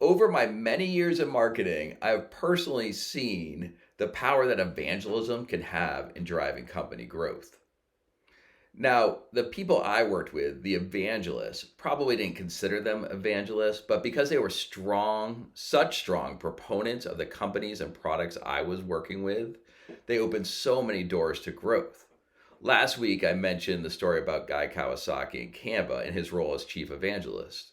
Over my many years in marketing, I've personally seen the power that evangelism can have in driving company growth. Now, the people I worked with, the evangelists, probably didn't consider them evangelists, but because they were such strong proponents of the companies and products I was working with, they opened so many doors to growth. Last week, I mentioned the story about Guy Kawasaki and Canva and his role as Chief Evangelist.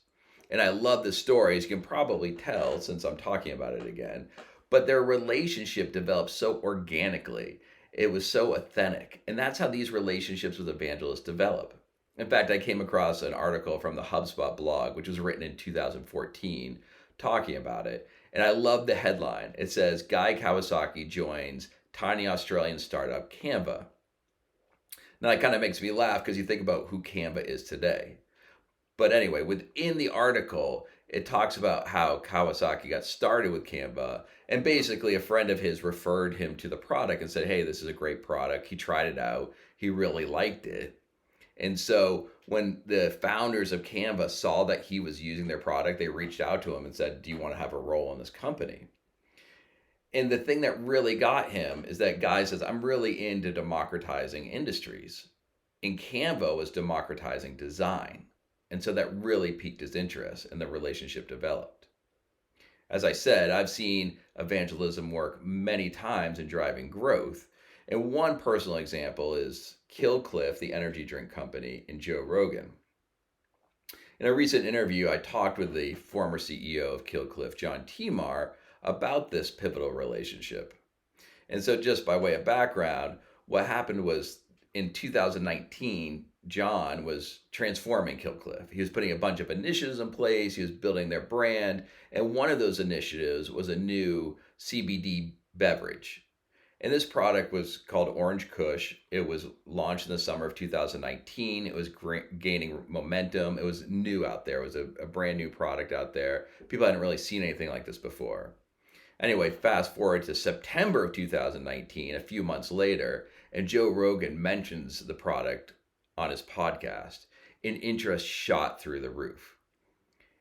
And I love the story, as you can probably tell since I'm talking about it again. But their relationship developed so organically. It was so authentic. And that's how these relationships with evangelists develop. In fact, I came across an article from the HubSpot blog, which was written in 2014, talking about it. And I love the headline. It says, Guy Kawasaki joins tiny Australian startup Canva. Now, that kind of makes me laugh because you think about who Canva is today. But anyway, within the article, it talks about how Kawasaki got started with Canva. And basically, a friend of his referred him to the product and said, hey, this is a great product. He tried it out. He really liked it. And so when the founders of Canva saw that he was using their product, they reached out to him and said, do you want to have a role in this company? And the thing that really got him is that Guy says, I'm really into democratizing industries. And Canva was democratizing design. And so that really piqued his interest and the relationship developed. As I said, I've seen evangelism work many times in driving growth. And one personal example is Cliff, the energy drink company, and Joe Rogan. In a recent interview, I talked with the former CEO of Cliff, John Timar, about this pivotal relationship. And so just by way of background, what happened was in 2019, John was transforming Cliff. He was putting a bunch of initiatives in place. He was building their brand. And one of those initiatives was a new CBD beverage. And this product was called Orange Kush. It was launched in the summer of 2019. It was gaining momentum. It was new out there. It was a brand new product out there. People hadn't really seen anything like this before. Anyway, fast forward to September of 2019, a few months later, and Joe Rogan mentions the product on his podcast, and interest shot through the roof.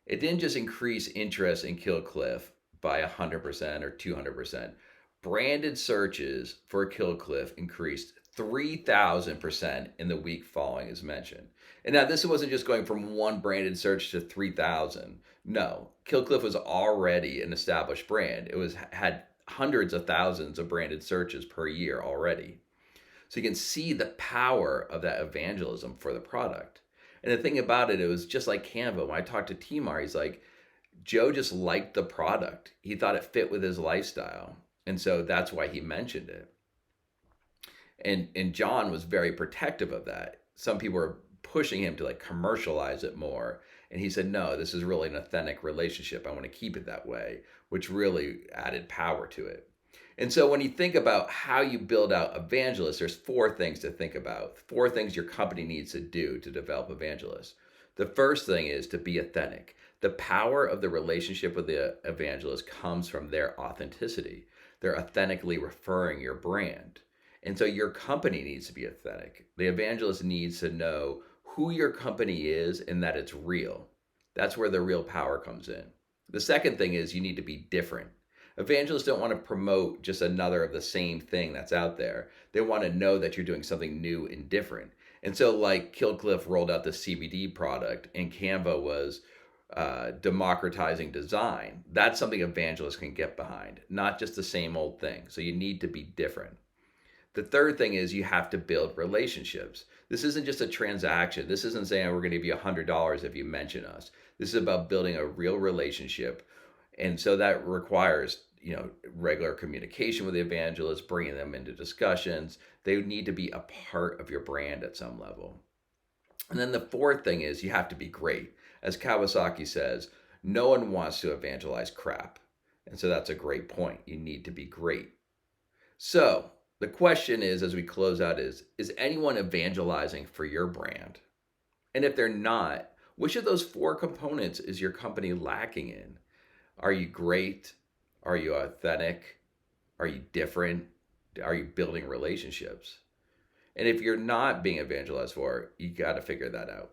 It didn't just increase interest in Cliff by 100% or 200%. Branded searches for Cliff increased 3,000% in the week following his mention. And now this wasn't just going from one branded search to 3,000. No, Cliff was already an established brand. It had hundreds of thousands of branded searches per year already. So you can see the power of that evangelism for the product. And the thing about it was just like Canva. When I talked to Timar, he's like, Joe just liked the product. He thought it fit with his lifestyle. And so that's why he mentioned it. And John was very protective of that. Some people were pushing him to like commercialize it more. And he said, no, this is really an authentic relationship. I want to keep it that way, which really added power to it. And so when you think about how you build out evangelists, there's four things to think about, four things your company needs to do to develop evangelists. The first thing is to be authentic. The power of the relationship with the evangelist comes from their authenticity. They're authentically referring your brand. And so your company needs to be authentic. The evangelist needs to know who your company is and that it's real. That's where the real power comes in. The second thing is you need to be different. Evangelists don't want to promote just another of the same thing that's out there. They want to know that you're doing something new and different. And so like Cliff rolled out the CBD product and Canva was democratizing design. That's something evangelists can get behind, not just the same old thing. So you need to be different. The third thing is you have to build relationships. This isn't just a transaction. This isn't saying we're going to give you $100 if you mention us. This is about building a real relationship. And so that requires, regular communication with the evangelists, bringing them into discussions. They need to be a part of your brand at some level. And then the fourth thing is you have to be great. As Kawasaki says, no one wants to evangelize crap. And so that's a great point. You need to be great. So the question is, as we close out, is anyone evangelizing for your brand? And if they're not, which of those four components is your company lacking in? Are you great? Are you authentic? Are you different? Are you building relationships? And if you're not being evangelized for, you got to figure that out.